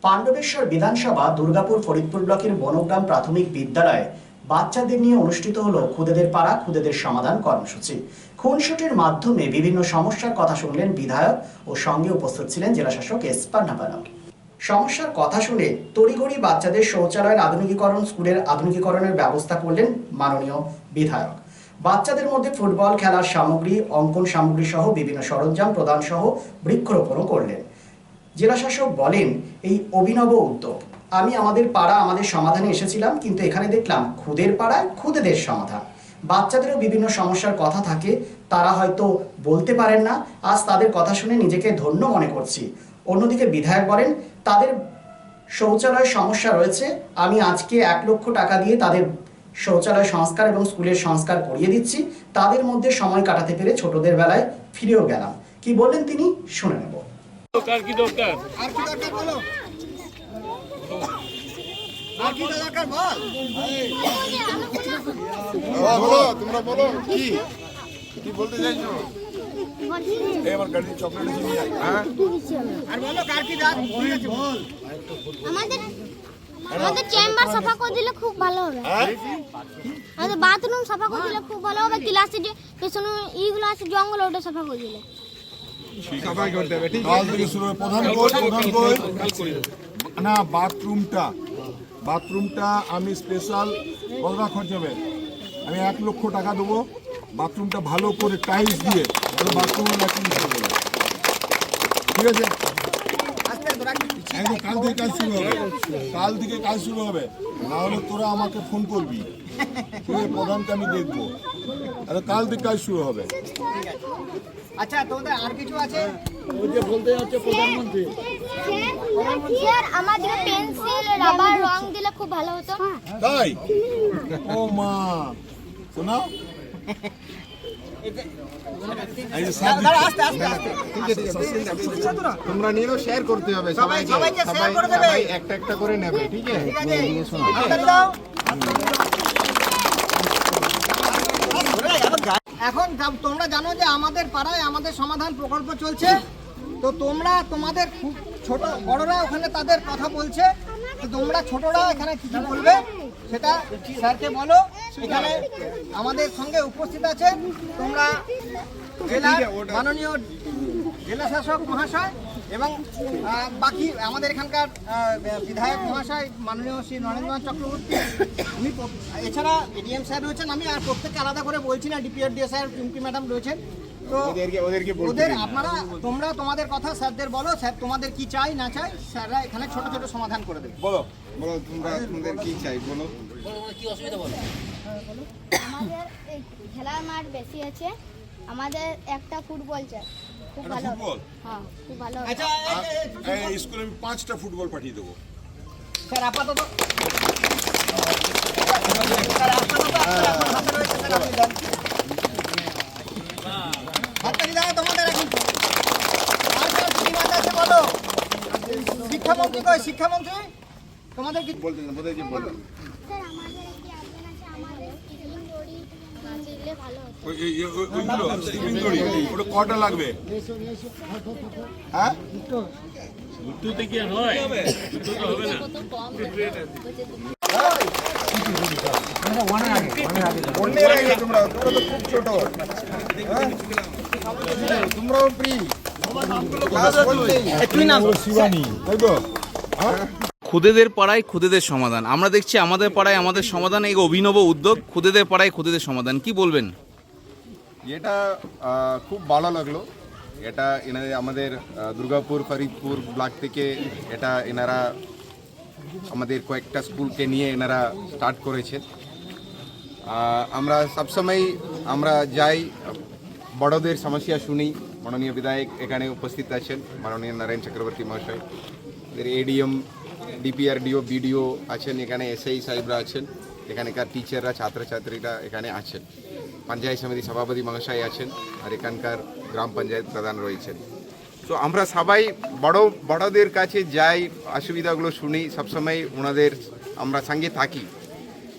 পাণ্ডবেশ্বর বিধানসভা দুর্গাপুর ফরিদপুর ব্লকের বনগ্রাম প্রাথমিক বিদ্যালয়ে বাচ্চাদের নিয়ে অনুষ্ঠিত হলো খুদেদের পাড়া খুদেদের সমাধান কর্মসূচি। খুনসুটির মাধ্যমে বিভিন্ন সমস্যার কথা শুনলেন বিধায়ক ও সঙ্গে উপস্থিত ছিলেন জেলাশাসক এস পান্নাবানম। সমস্যার কথা শুনে তড়িঘড়ি বাচ্চাদের শৌচালয়ের আধুনিকীকরণ, স্কুলের আধুনিকীকরণের ব্যবস্থা করলেন মাননীয় বিধায়ক। বাচ্চাদের মধ্যে ফুটবল খেলার সামগ্রী, অঙ্কন সামগ্রী সহ বিভিন্ন সরঞ্জাম প্রদান সহ বৃক্ষরোপণও করলেন। জেলাশাসক বলেন, এই অভিনব উদ্যোগ। আমি আমাদের পাড়া আমাদের সমাধানে এসেছিলাম, কিন্তু এখানে দেখলাম খুদের পাড়ায় খুদেদের সমাধান। বাচ্চাদেরও বিভিন্ন সমস্যার কথা থাকে, তারা হয়তো বলতে পারেন না। আজ তাদের কথা শুনে নিজেকে ধন্য মনে করছি। অন্যদিকে বিধায়ক বলেন, তাদের শৌচালয় সমস্যা রয়েছে, আমি আজকে 1 লক্ষ টাকা দিয়ে তাদের শৌচালয় সংস্কার এবং স্কুলের সংস্কার করিয়ে দিচ্ছি। তাদের মধ্যে সময় কাটাতে পেরে ছোটদের বেলায় ফিরেও গেলাম। কি বললেন তিনি শুনে নেব। আর কি দরকার বলো, আর কি দরকার বল, বলো তোমরা বলো কি কি বলতে চাইছো? এবার গাড়ি চকলেট নিয়ে আয়। হ্যাঁ আর বলো কার কি দাঁত বল। আমাদের চেম্বার সাফা করে দিলে খুব ভালো হবে। আমাদের বাথরুম সাফা করে দিলে খুব ভালো হবে। ক্লাসে যে পেছনে এইগুলো আছে জঙ্গল, ওটা সাফা করে দিলে সবাই করতে হবে। ঠিক কাল থেকে শুরু হবে। প্রধান না বাথরুমটা আমি স্পেশাল কতটা খরচ হবে, আমি 1 লক্ষ টাকা দেবো। বাথরুমটা ভালো করে টাইলস দিয়ে বাথরুম ঠিক আছে। কাল থেকে কাজ শুরু হবে, না হলে তোরা আমাকে ফোন করবি, প্রধানকে আমি দেখবো। কাল থেকে কাজ শুরু হবে। আচ্ছা, তোমাদের আর কিছু আছে? বলতে যাচ্ছে প্রধানমন্ত্রী। আমাদের পেন্সিল রাবার রং দিলে খুব ভালো হতো। তাই? ও মা শোনাও। তোমরা নিয়েও শেয়ার করতে হবে, সবাইকে শেয়ার করে দেবে, সবাই একটা একটা করে নেবে। ঠিক আছে, এখন তোমরা জানো যে আমাদের পাড়ায় আমাদের সমাধান প্রকল্প চলছে। তো তোমরা তোমাদের খুব ছোট বড়রা ওখানে তাদের কথা বলছে, তো তোমরা ছোটরা এখানে কিছু বলবে সেটা স্যারকে বলো। এখানে আমাদের সঙ্গে উপস্থিত আছে তোমরা জেলার মাননীয় জেলা শাসক মহাশয় এবং বাকি আমাদের এখানকার বিধায়ক মহাশয় মাননীয় শ্রী নরেন্দ্রনাথ চক্রবর্তী, উনি এছাড়া এডিএম স্যার রয়েছেন। আমি আর প্রত্যেককে আলাদা করে বলছি না, ডিপিআরডিএ স্যার, পিম্পি ম্যাডাম রয়েছেন। তো ওদের আপনারা তোমরা তোমাদের কথা স্যারদের বলো, স্যার তোমাদের কি চাই না চাই, স্যাররা এখানে ছোট ছোট সমাধান করে দেবে। বলো বলো তোমরা তোমাদের কি চাই, বলো কি অসুবিধা বলো। আমাদের এই খেলার মাঠ বেশি আছে, আমাদের একটা ফুটবল চাই, খুব ভালো হবে। হ্যাঁ, খুব ভালো হবে। আচ্ছা, স্কুলে আমি 5টা ফুটবল পাঠিয়ে দেবো। স্যার আপাতত স্যার আপাতত আপনার হাতে রয়েছে, স্যার আপনি দেন। হাতটা দাও তোমাদের এখন। আর কার কি মাথা আছে বলো। শিক্ষামন্ত্রী কই? শিক্ষামন্ত্রী তোমাদের কি বলতে না বলতে যে বলো। স্যার আমাদের এই যে আবেদন আছে, আমাদের স্টিলিং দড়ি দিলে ভালো হতো। ওইগুলো স্টিপিং করি, ওটা কটা লাগবে? হ্যাঁ দুটোতে কি আর হয়? দুটো হবে না। অন্যের আগে তোমরা তো খুব ছোট। তোমরাও ফ্রি। শিবানী তাই তো? খুদেদের পাড়ায় খুদেদের সমাধান। আমরা দেখছি আমাদের পাড়ায় আমাদের সমাধান, এই অভিনব উদ্যোগ। খুদেদের পাড়ায় খুদেদের সমাধান, কি বলবেন? এটা খুব ভালো লাগলো। এটা এনাদের আমাদের দুর্গাপুর ফরিদপুর ব্লক থেকে এটা এনারা আমাদের কয়েকটা স্কুলকে নিয়ে এনারা স্টার্ট করেছেন। আমরা সবসময় আমরা যাই, বড়দের সমস্যা শুনি। মাননীয় বিধায়ক এখানে উপস্থিত আছেন, মাননীয় নারায়ণ চক্রবর্তী মহাশয়, এডিএম, ডিপিআরডিও, বিডিও আছেন, এখানে এসআই সাহেবরা আছেন, এখানকার টিচাররা, ছাত্রছাত্রীরা এখানে আছেন, পঞ্চায়েত সমিতি সভাপতি মহাশয় আছেন, আর এখানকার গ্রাম পঞ্চায়েত প্রধান রয়েছেন। তো আমরা সবাই বড়দের কাছে যাই, অসুবিধাগুলো শুনি, সবসময় ওনাদের আমরা সঙ্গে থাকি।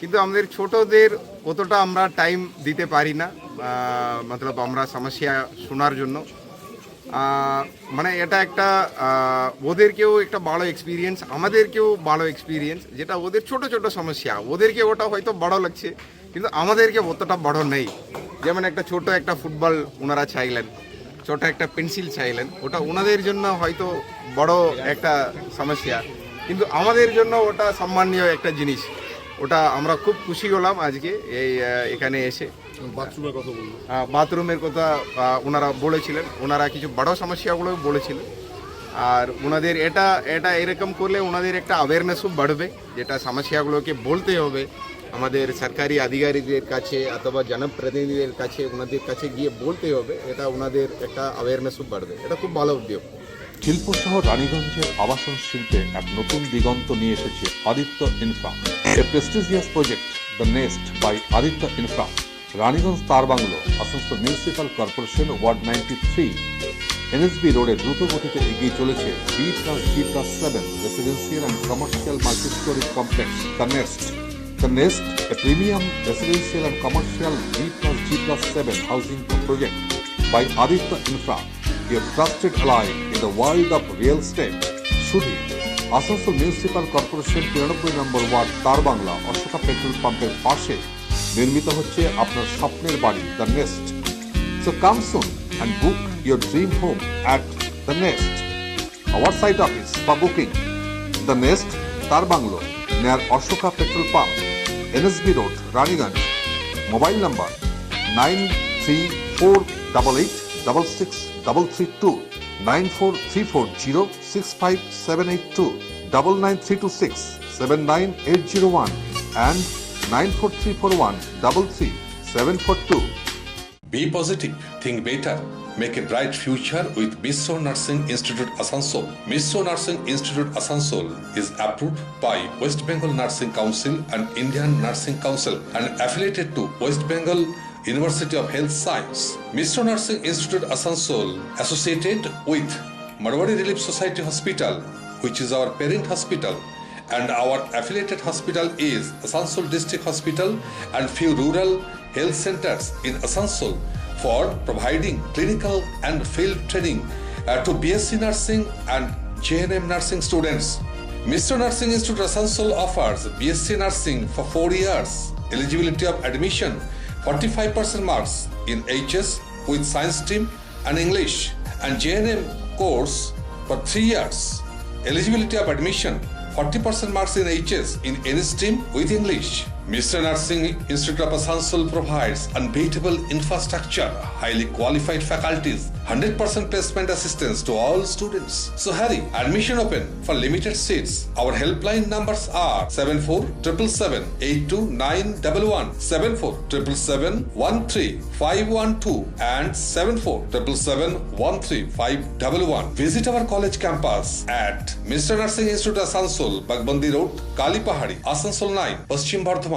কিন্তু আমাদের ছোটদের কতটা আমরা টাইম দিতে পারি না, মতলব আমরা সমস্যা শোনার জন্য। মানে এটা একটা ওদেরকেও একটা ভালো এক্সপিরিয়েন্স, আমাদেরকেও ভালো এক্সপিরিয়েন্স। যেটা ওদের ছোট ছোট সমস্যা, ওদেরকে ওটা হয়তো বড় লাগছে, কিন্তু আমাদেরকে অতটা বড় নেই। যেমন একটা ছোট একটা ফুটবল ওনারা চাইলেন, ছোট একটা পেন্সিল চাইলেন, ওটা ওনাদের জন্য হয়তো বড় একটা সমস্যা, কিন্তু আমাদের জন্য ওটা সম্মানীয় একটা জিনিস। ওটা আমরা খুব খুশি হলাম আজকে এই এখানে এসে। বাথরুমের কথা বলবো, বাথরুমের কথা ওনারা বলেছিলেন, ওনারা কিছু বড় সমস্যাগুলো বলেছিলেন। আর ওনাদের এটা এরকম করলে ওনাদের একটা অ্যাওয়ারনেসও বাড়বে, যেটা সমস্যাগুলোকে বলতে হবে আমাদের সরকারি আধিকারিকদের কাছে অথবা জনপ্রতিনিধিদের কাছে, ওনাদের কাছে গিয়ে বলতে হবে। এটা ওনাদের একটা অ্যাওয়ারনেসও বাড়বে। এটা খুব ভালো উদ্যোগ। শিল্প শহর রানীগঞ্জের আবাসন শিল্পে এক নতুন দিগন্ত নিয়ে এসেছে Aditya Infra, a prestigious project the nest by Aditya Infra. Raniganj তার bungalow, Asansol municipal corporation, ward 93, NSB রোডে দ্রুত গতিতে এগিয়ে চলেছে B+G+7 residential and commercial multistorey complex the nest. The Nest, a premium residential and commercial B+G+7 housing project by Aditya Infra, your trusted ally in the world of real estate. শুধু Asansol municipal corporation 93 নম্বর word তারবাংলা Ashoka petrol পাম্পের পাশে নির্মিত হচ্ছে আপনার স্বপ্নের বাড়ি the nest. So come soon and book your dream home at The Nest. Our site office for booking The Nest, Tarbanglo, near Ashoka Petrol Pump, NSB Road, Raniganj. Mobile number 9348866332, 9434065782, 99326 and 94341 Be positive, think better, make a bright future with Misro Nursing Institute Asansol. Misro Nursing Institute Asansol is approved by West Bengal Nursing Council and Indian Nursing Council and affiliated to West Bengal University of Health Science. Misro Nursing Institute Asansol associated with Marwari Relief Society Hospital, which is our parent hospital, and our affiliated hospital is Asansol District Hospital and few rural health centers in Asansol for providing clinical and field training to BSc Nursing and JNM Nursing students. Mr. Nursing Institute Asansol offers BSc Nursing for 4 years. Eligibility of admission 45% marks in HS with science stream and English, and JNM course for 3 years. Eligibility of admission 40% marks in HS in any stream with English. Mr. Nursing Institute of Asansol provides unbeatable infrastructure, highly qualified faculties, 100% placement assistance to all students. So hurry, admission open for limited seats. Our helpline numbers are 7477782911, 7477713512 and 7477135111. Visit our college campus at Mr. Nursing Institute Asansol, Bagbandi Road, Kali Pahari, Asansol 9, Paschim Bardhaman.